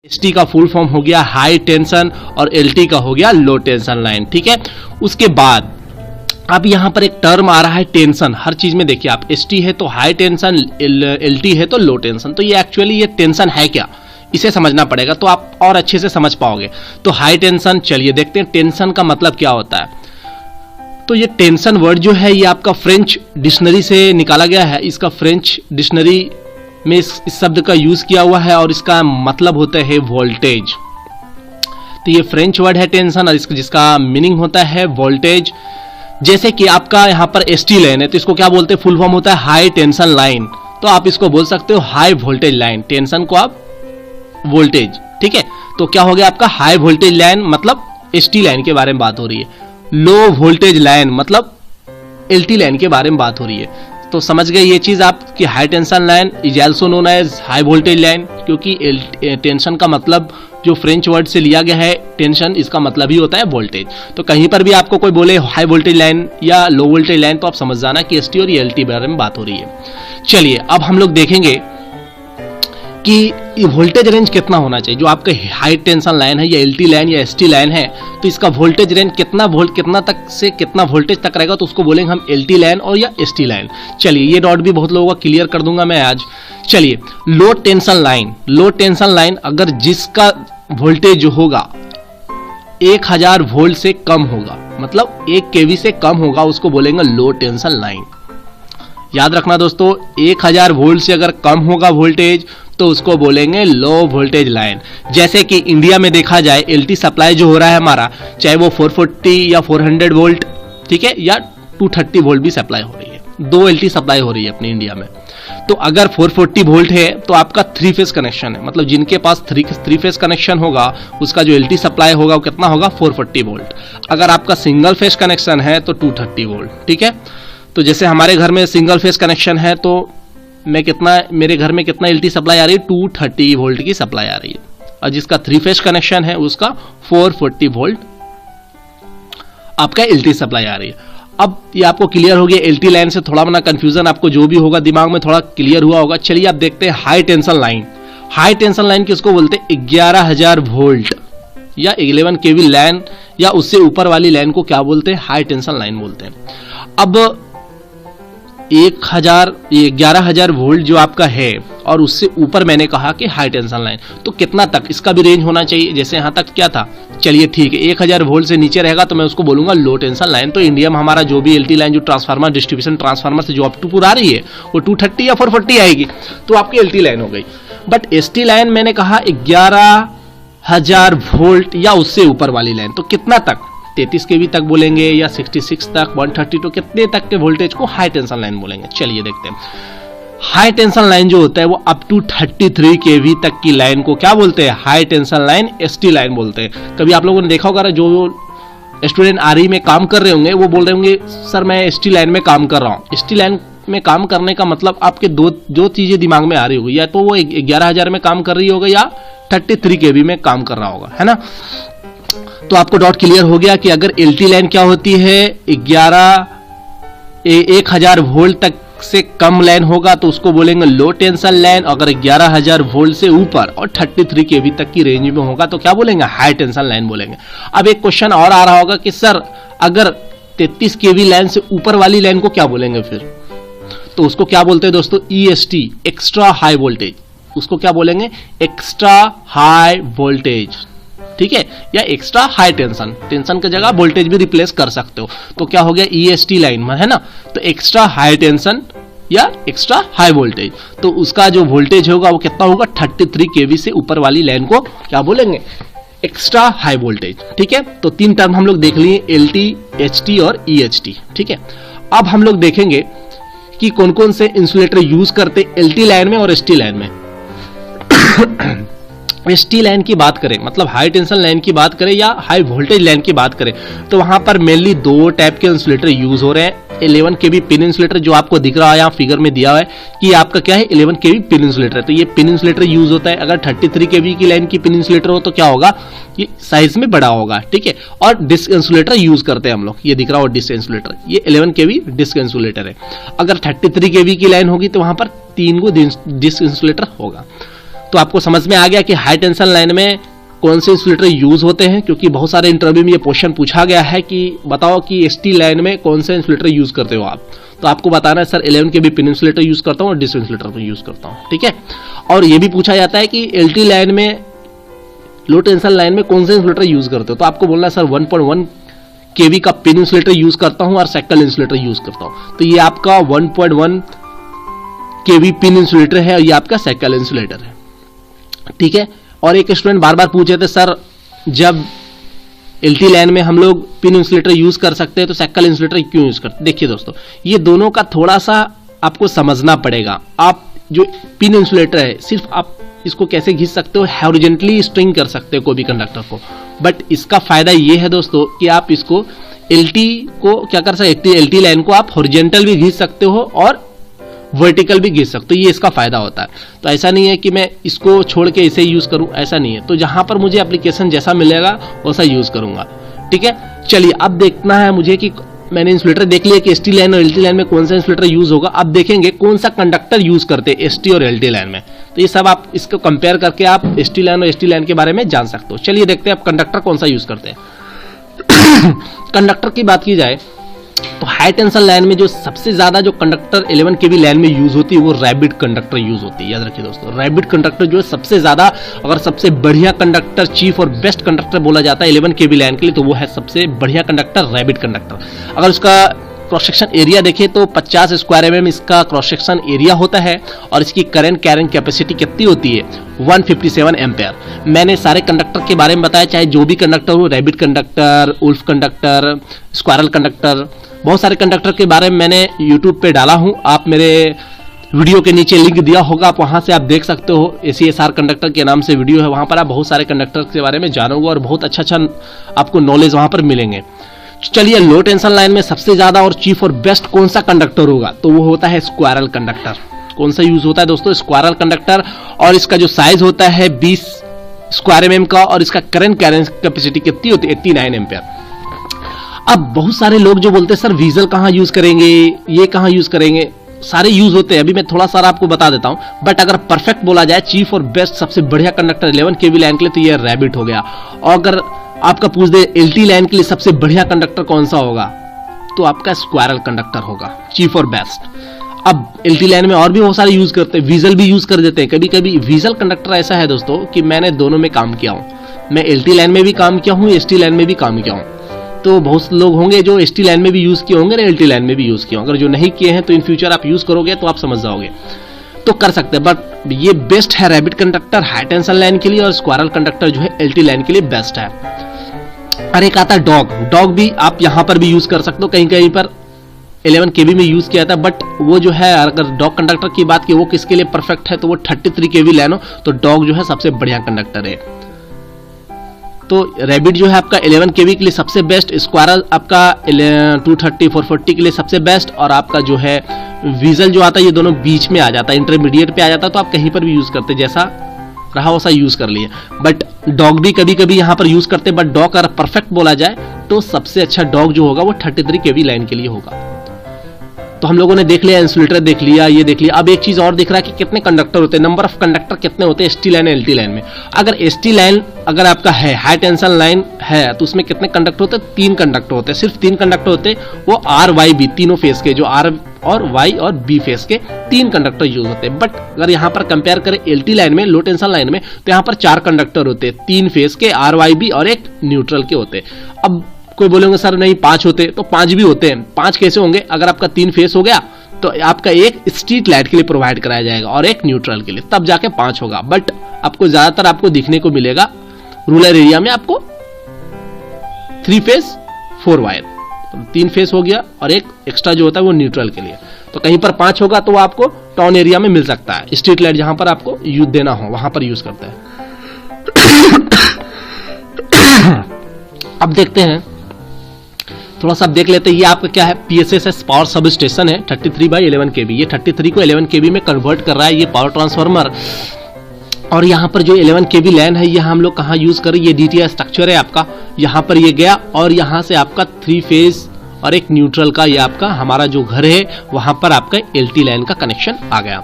ST का full form हो गया हाई टेंशन और एलटी का हो गया लो टेंशन लाइन। ठीक है, उसके बाद अब यहां पर एक टर्म आ रहा है टेंशन। हर चीज में देखिए आप, एसटी है तो हाई टेंशन, एलटी है तो लो टेंशन। तो ये एक्चुअली ये टेंशन है क्या, इसे समझना पड़ेगा तो आप और अच्छे से समझ पाओगे। तो हाई टेंशन, चलिए देखते हैं टेंशन का मतलब क्या होता है। तो ये टेंशन वर्ड जो है ये आपका फ्रेंच डिक्शनरी से निकाला गया है। इसका फ्रेंच डिक्शनरी में इस शब्द का यूज किया हुआ है और इसका मतलब होता है वोल्टेज। तो ये फ्रेंच वर्ड है टेंशन और जिसका मीनिंग होता है वोल्टेज। जैसे कि आपका यहाँ पर एसटी लाइन है तो इसको क्या बोलते हैं, फुल फॉर्म होता है हाई टेंशन लाइन। तो आप इसको बोल सकते हो हाई वोल्टेज लाइन, टेंशन को आप वोल्टेज। ठीक है, तो क्या हो गया आपका हाई वोल्टेज लाइन, मतलब एसटी लाइन के बारे में बात हो रही है। लो वोल्टेज लाइन मतलब एलटी लाइन के बारे में बात हो रही है। तो समझ गए ये चीज आप कि high tension line is also known as high voltage line, क्योंकि टेंशन का मतलब जो फ्रेंच वर्ड से लिया गया है टेंशन, इसका मतलब ही होता है वोल्टेज। तो कहीं पर भी आपको कोई बोले हाई वोल्टेज लाइन या लो वोल्टेज लाइन तो आप समझ जाना कि एसटी और एलटी बारे में बात हो रही है। चलिए अब हम लोग देखेंगे कि वोल्टेज रेंज कितना होना चाहिए। जो आपका हाई टेंशन लाइन है या एलटी लाइन या एसटी लाइन है तो इसका वोल्टेज रेंज कितना वोल्ट कितना तक से कितना वोल्टेज तक रहेगा, तो उसको बोलेंगे हम एलटी लाइन और या एसटी लाइन। चलिए ये डॉट भी बहुत लोगों का क्लियर कर दूंगा मैं आज। चलिए लो टेंशन लाइन, लो टेंशन लाइन अगर जिसका वोल्टेज जो होगा 1000 वोल्ट से कम होगा, मतलब 1 केवी से कम होगा, उसको बोलेंगे लो टेंशन लाइन। याद रखना दोस्तों, 1000 वोल्ट से अगर कम होगा वोल्टेज तो उसको बोलेंगे लो वोल्टेज लाइन। जैसे कि इंडिया में देखा जाए एलटी सप्लाई जो हो रहा है हमारा, चाहे वो 440 या 400 वोल्ट, ठीक है, या 230 वोल्ट भी सप्लाई हो रही है, 2 एलटी सप्लाई हो रही है अपनी इंडिया में। तो अगर 440 वोल्ट है तो आपका 3 फेज कनेक्शन है, मतलब जिनके पास 3 फेज कनेक्शन होगा उसका जो एलटी सप्लाई होगा वो कितना होगा, 440 वोल्ट। अगर आपका सिंगल फेज कनेक्शन है तो 230 वोल्ट। ठीक है, तो जैसे हमारे घर में सिंगल फेज कनेक्शन है तो मेरे घर में कितना एलटी सप्लाई आ रही है, 230 वोल्ट की सप्लाई आ रही है। और जिसका 3 फेज कनेक्शन है उसका 440 वोल्ट आपका एलटी सप्लाई आ रही है। अब ये आपको क्लियर हो गया, एलटी लाइन से थोड़ा बना कंफ्यूजन आपको जो भी होगा दिमाग में थोड़ा क्लियर हुआ होगा। चलिए आप देखते हैं high tension line. High tension line किसको बोलते हैं, 11000 वोल्ट या 11 केवी लाइन या उससे ऊपर वाली लाइन को क्या बोलते हैं, हाई टेंशन लाइन बोलते हैं। अब 11000 वोल्ट जो आपका है और उससे ऊपर मैंने कहा कि हाई टेंशन लाइन, तो कितना तक इसका भी रेंज होना चाहिए। जैसे यहां तक क्या था, चलिए ठीक है, 1000 वोल्ट से नीचे रहेगा तो मैं उसको बोलूंगा लो टेंशन लाइन। तो इंडिया में हमारा जो भी एलटी लाइन जो ट्रांसफार्मर डिस्ट्रीब्यूशन ट्रांसफार्मर से जो अप टू पूर आ रही है वो 230 या 440 आएगी, तो आपकी एलटी लाइन हो गई। बट एसटी लाइन मैंने कहा 11000 वोल्ट या उससे ऊपर वाली लाइन, तो कितना तक, 33 केवी तक बोलेंगे या 66 तक, 130, तो कितने तक के वोल्टेज को हाई टेंशन लाइन बोलेंगे। चलिए देखते हैं। हाई टेंशन लाइन जो होता है वो अप टू 33 केवी तक की लाइन को क्या बोलते हैं, high tension line, ST line बोलते हैं। कभी आप लोगों ने देखा होगा जो स्टूडेंट आरई में काम कर रहे होंगे वो बोल रहे होंगे सर मैं एसटी लाइन में काम कर रहा हूँ। एसटी लाइन में काम करने का मतलब आपके दो चीजें दिमाग में आ रही होगी, या तो वो 11000 में काम कर रही होगा या 33 केवी में काम कर रहा होगा, है ना। तो आपको डॉट क्लियर हो गया कि अगर एलटी लाइन क्या होती है, 1000 वोल्ट तक से कम लाइन होगा तो उसको बोलेंगे लो टेंशन लाइन। अगर 11000 वोल्ट से ऊपर और 33 केवी तक की रेंज में होगा तो क्या बोलेंगे, हाई टेंशन लाइन बोलेंगे। अब एक क्वेश्चन और आ रहा होगा कि सर अगर 33 केवी लाइन से ऊपर वाली लाइन को क्या बोलेंगे फिर, तो उसको क्या बोलते हैं दोस्तों, EST, एक्स्ट्रा हाई वोल्टेज। उसको क्या बोलेंगे, एक्स्ट्रा हाई वोल्टेज, ठीक है, या एक्स्ट्रा हाई टेंशन। टेंशन की जगह वोल्टेज भी रिप्लेस कर सकते हो। तो क्या हो गया, EST लाइन में, है ना। तो एक्स्ट्रा हाई टेंशन या एक्स्ट्रा हाई वोल्टेज, तो उसका जो वोल्टेज होगा वो कितना होगा, 33 केवी से ऊपर वाली लाइन को क्या बोलेंगे, एक्स्ट्रा हाई वोल्टेज। ठीक है, तो 3 टर्म हम लोग देख लिए, LT, HT और EHT। ठीक है, अब हम लोग देखेंगे कि कौन कौन से इंसुलेटर यूज करते LT लाइन में और ST लाइन में। एसटी लाइन की बात करें, मतलब हाई टेंशन लाइन की बात करें या हाई वोल्टेज लाइन की बात करें, तो वहां पर मेनली 2 टाइप के इंसुलेटर यूज हो रहे हैं। 11 केवी पिन इंसुलेटर जो आपको दिख रहा है यहाँ फिगर में दिया हुआ है कि आपका क्या है, 11 केवी पिन इंसुलेटर है। तो ये पिन इंसुलेटर यूज होता है। अगर 33 केवी की लाइन की पिन इंसुलेटर हो तो क्या होगा, ये साइज में बड़ा होगा, ठीक है। और डिस्क इंसुलेटर यूज करते हैं हम लोग, ये दिख रहा हो डिस्क इंसुलेटर, ये 11 केवी डिस्क इंसुलेटर है। अगर 33 केवी की लाइन होगी तो वहां पर 3 डिस्क इंसुलेटर होगा। तो आपको समझ में आ गया कि हाई टेंशन लाइन में कौन से इंसुलेटर यूज होते हैं, क्योंकि बहुत सारे इंटरव्यू में ये क्वेश्चन पूछा गया है कि बताओ कि एसटी लाइन में कौन से इंसुलेटर यूज करते हो आप। तो आपको बताना है सर 11 के भी पिन इंसुलेटर यूज करता हूँ और डिस्क इंसुलेटर यूज करता हूँ, ठीक है। और ये भी पूछा जाता है कि एलटी लाइन में, लो टेंशन लाइन में कौन से इंसुलेटर यूज करते हो, तो आपको बोलना है सर 1.1 केवी का पिन इंसुलेटर यूज करता हूं और सेकल इंसुलेटर यूज करता हूं। तो ये आपका 1.1 केवी पिन इंसुलेटर है और ये आपका सेकल इंसुलेटर है, ठीक है। और एक स्टूडेंट बार बार पूछ रहे थे सर जब एलटी लाइन में हम लोग पिन इंसुलेटर यूज कर सकते हैं तो सेकल इंसुलेटर क्यों यूज करते हैं। देखिए दोस्तों, ये दोनों का थोड़ा सा आपको समझना पड़ेगा। आप जो पिन इंसुलेटर है सिर्फ आप इसको कैसे खींच सकते हो, हॉरिजॉन्टली स्ट्रिंग कर सकते हो कोई भी कंडक्टर को, बट इसका फायदा ये है दोस्तों कि आप इसको एलटी को क्या कर सकते हो, एलटी लाइन को आप हॉरिजॉन्टल भी खींच सकते हो और वर्टिकल भी खींच सकते हो, ये इसका फायदा होता है। तो ऐसा नहीं है कि मैं इसको छोड़ के इसे यूज करूं, ऐसा नहीं है। तो जहां पर मुझे एप्लीकेशन जैसा मिलेगा वैसा यूज करूंगा, ठीक है। चलिए अब देखना है मुझे कि मैंने इंसुलेटर देख लिया कि एसटी लाइन और एलटी लाइन में कौन सा इंसुलेटर यूज होगा। अब देखेंगे कौन सा कंडक्टर यूज करते हैं एसटी और एलटी लाइन में। तो ये सब आप इसको कंपेयर करके आप एसटी लाइन और एसटी लाइन के बारे में जान सकते हो। चलिए देखते हैं आप कंडक्टर कौन सा यूज करते हैं। कंडक्टर की बात की जाए तो हाई टेंशन लाइन में जो सबसे ज्यादा जो कंडक्टर 11 केवी लाइन में यूज होती है वो रैबिट कंडक्टर यूज होती है। याद रखिए दोस्तों, रैबिट कंडक्टर जो है सबसे ज्यादा, अगर सबसे बढ़िया कंडक्टर, चीफ और बेस्ट कंडक्टर बोला जाता है 11 केवी लाइन के लिए तो वो है सबसे बढ़िया कंडक्टर रैबिट कंडक्टर। अगर उसका क्रॉस सेक्शन एरिया देखें तो 50 स्क्वायर एमएम इसका क्रॉस सेक्शन एरिया होता है और इसकी करंट कैरिंग कैपेसिटी कितनी होती है 157 एम्पेयर। मैंने सारे कंडक्टर के बारे में बताया, चाहे जो भी कंडक्टर हो, rabbit conductor, wolf conductor, squirrel conductor, बहुत सारे कंडक्टर के बारे में मैंने यूट्यूब पे डाला हूं। आप मेरे वीडियो के नीचे लिंक दिया होगा, आप वहां से आप देख सकते हो। ACSR कंडक्टर के नाम से वीडियो है, वहां पर आप बहुत सारे कंडक्टर के बारे में जानोगे और बहुत अच्छा आपको नॉलेज वहां पर मिलेंगे। चलिए लो टेंशन लाइन में सबसे ज्यादा और चीफ और बेस्ट कौन सा कंडक्टर होगा, तो वो होता है स्क्वायरल कंडक्टर। कौन सा यूज होता है दोस्तों, स्क्वायरल कंडक्टर। और इसका जो साइज होता है 20 स्क्वायर एमएम का और इसका करंट कैरिंग कैपेसिटी कितनी होती है 89 एम्पेयर। अब बहुत सारे लोग जो बोलते हैं सर वीजल कहां यूज करेंगे, ये कहां यूज करेंगे, सारे यूज होते हैं। अभी मैं थोड़ा सारा आपको बता देता हूं, बट अगर परफेक्ट बोला जाए चीफ और बेस्ट सबसे बढ़िया कंडक्टर 11 केवी लाइन के लिए तो ये रैबिट हो गया। और अगर आपका पूछ दे एलटी लाइन के लिए सबसे बढ़िया कंडक्टर कौन सा होगा, तो आपका स्क्वायरल कंडक्टर होगा, चीफ और बेस्ट। अब एलटी लाइन में और भी बहुत सारे यूज करते हैं, वीजल भी यूज कर देते हैं कभी कभी। वीजल कंडक्टर ऐसा है दोस्तों कि मैंने दोनों में काम किया हूं, मैं एलटी लाइन में भी काम किया हूं, एसटी लाइन में भी काम किया हूं। तो बहुत लोग होंगे जो एसटी लाइन में भी यूज किए होंगे, एलटी लाइन में भी यूज किए होंगे। अगर जो नहीं किए हैं तो इन फ्यूचर आप यूज करोगे तो आप समझ जाओगे, तो कर सकते हैं। बट ये बेस्ट है rabbit conductor high tension line के लिए और स्क्वायरल कंडक्टर जो है एलटी लाइन के लिए बेस्ट है। और एक आता है डॉग। डॉग भी आप यहां पर भी यूज कर सकते हो, कहीं कहीं पर 11 केवी में यूज किया था, बट वो जो है अगर डॉग कंडक्टर की बात की वो किसके लिए परफेक्ट है तो वो 33 केवी लाइन हो तो डॉग जो है सबसे बढ़िया कंडक्टर है। तो रैबिट जो है आपका 11 केवी के लिए सबसे बेस्ट, स्क्वायरल आपका 230 440 के लिए सबसे बेस्ट, और आपका जो है वीजल जो आता है ये दोनों बीच में आ जाता है, इंटरमीडिएट पे आ जाता है, तो आप कहीं पर भी यूज करते जैसा रहा वैसा यूज कर लिए। बट डॉग भी कभी कभी यहां पर यूज करते, बट डॉग अगर परफेक्ट बोला जाए तो सबसे अच्छा डॉग जो होगा वो 33 केवी लाइन के लिए होगा। तो हम लोगों ने देख लिया, इंसुलेटर देख लिया, ये देख लिया। अब एक चीज और दिख रहा है कि कितने कंडक्टर होते हैं, नंबर ऑफ कंडक्टर कितने होते हैं एसटी लाइन एलटी लाइन में। अगर एसटी लाइन अगर आपका है हाई टेंशन लाइन है तो उसमें कितने कंडक्टर होते हैं, 3 कंडक्टर होते हैं, सिर्फ 3 कंडक्टर होते हैं। वो आर वाई बी तीनों फेस के, जो आर और वाई और बी फेस के 3 कंडक्टर यूज होते हैं। बट अगर यहाँ पर कंपेयर करें एलटी लाइन में, लो टेंशन लाइन में, तो यहाँ पर 4 कंडक्टर होते हैं, 3 फेस के, आर वाई बी और एक न्यूट्रल के होते हैं। अब कोई बोलेंगे सर नहीं 5 होते, तो 5 भी होते हैं। 5 कैसे होंगे, अगर आपका 3 फेस हो गया तो आपका एक स्ट्रीट लाइट के लिए प्रोवाइड कराया जाएगा और एक न्यूट्रल के लिए, तब जाके 5 होगा। बट आपको ज्यादातर आपको दिखने को मिलेगा रूरल एरिया में आपको 3 फेस 4 वायर, 3 फेस हो गया और एक एक्स्ट्रा जो होता है वो न्यूट्रल के लिए। तो कहीं पर 5 होगा तो वो आपको टाउन एरिया में मिल सकता है, स्ट्रीट लाइट जहां पर आपको यूज देना हो वहां पर यूज करते हैं। अब देखते हैं, थोड़ा सा देख लेते हैं, ये आपका क्या है, PSS पावर सब स्टेशन है 33/11 केवी। ये 33 को 11 केवी में कन्वर्ट कर रहा है ये पावर ट्रांसफार्मर। और यहाँ पर जो 11 केवी लाइन है ये हम लोग कहाँ यूज कर रहे हैं, ये DTI स्ट्रक्चर है आपका, यहाँ पर ये गया और यहाँ से आपका 3 फेज और एक न्यूट्रल का, ये आपका हमारा जो घर है वहां पर आपका LT लाइन का कनेक्शन आ गया।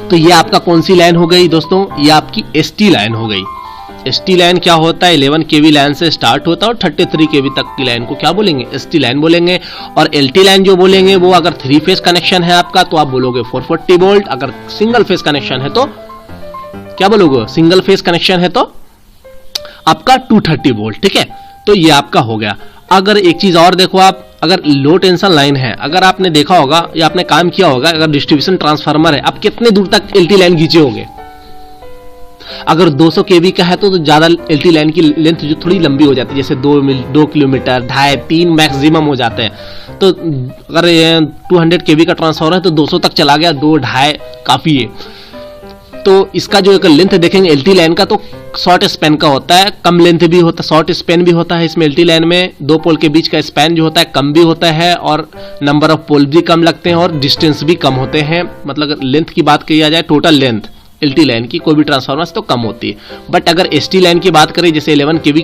तो ये आपका कौन सी लाइन हो गई दोस्तों, ये आपकी ST लाइन हो गई। ST लाइन क्या होता है, 11 kV लाइन से स्टार्ट होता है और 33 kV तक की लाइन को क्या बोलेंगे, ST लाइन बोलेंगे। और LT लाइन जो बोलेंगे वो अगर 3 फेज कनेक्शन है आपका तो आप बोलोगे 440 वोल्ट, अगर सिंगल फेज कनेक्शन है तो क्या बोलोगे, सिंगल फेज कनेक्शन है तो आपका 230 वोल्ट। ठीक है, तो ये आपका हो गया। अगर एक चीज और देखो आप, अगर लो टेंशन लाइन है, अगर आपने देखा होगा या आपने काम किया होगा, अगर डिस्ट्रीब्यूशन ट्रांसफार्मर है, आप कितने दूर तक LT लाइन खींचे होंगे। अगर 200 kV का है तो ज्यादा LT लाइन की लेंथ जो थोड़ी लंबी हो जाती है, जैसे 2 किलोमीटर, 2.5, 3 मैक्सिमम हो जाते हैं। तो अगर 200 kV का ट्रांसफार्मर है तो 200 तक चला गया, 2, 2.5 काफी है। तो इसका जो एक लेंथ देखेंगे LT लाइन का तो शॉर्ट स्पैन का होता है, कम लेंथ भी होता है, शॉर्ट स्पैन भी होता है इसमें। LT लाइन में 2 पोल के बीच का स्पैन जो होता है कम भी होता है, और नंबर ऑफ पोल भी कम लगते हैं, और डिस्टेंस भी कम होते हैं। मतलब लेंथ की बात की जाए, टोटल लेंथ LT लाइन की कोई भी ट्रांसफार्मर से तो कम होती है। बट अगर ST लाइन की बात करें, जैसे 11 kV की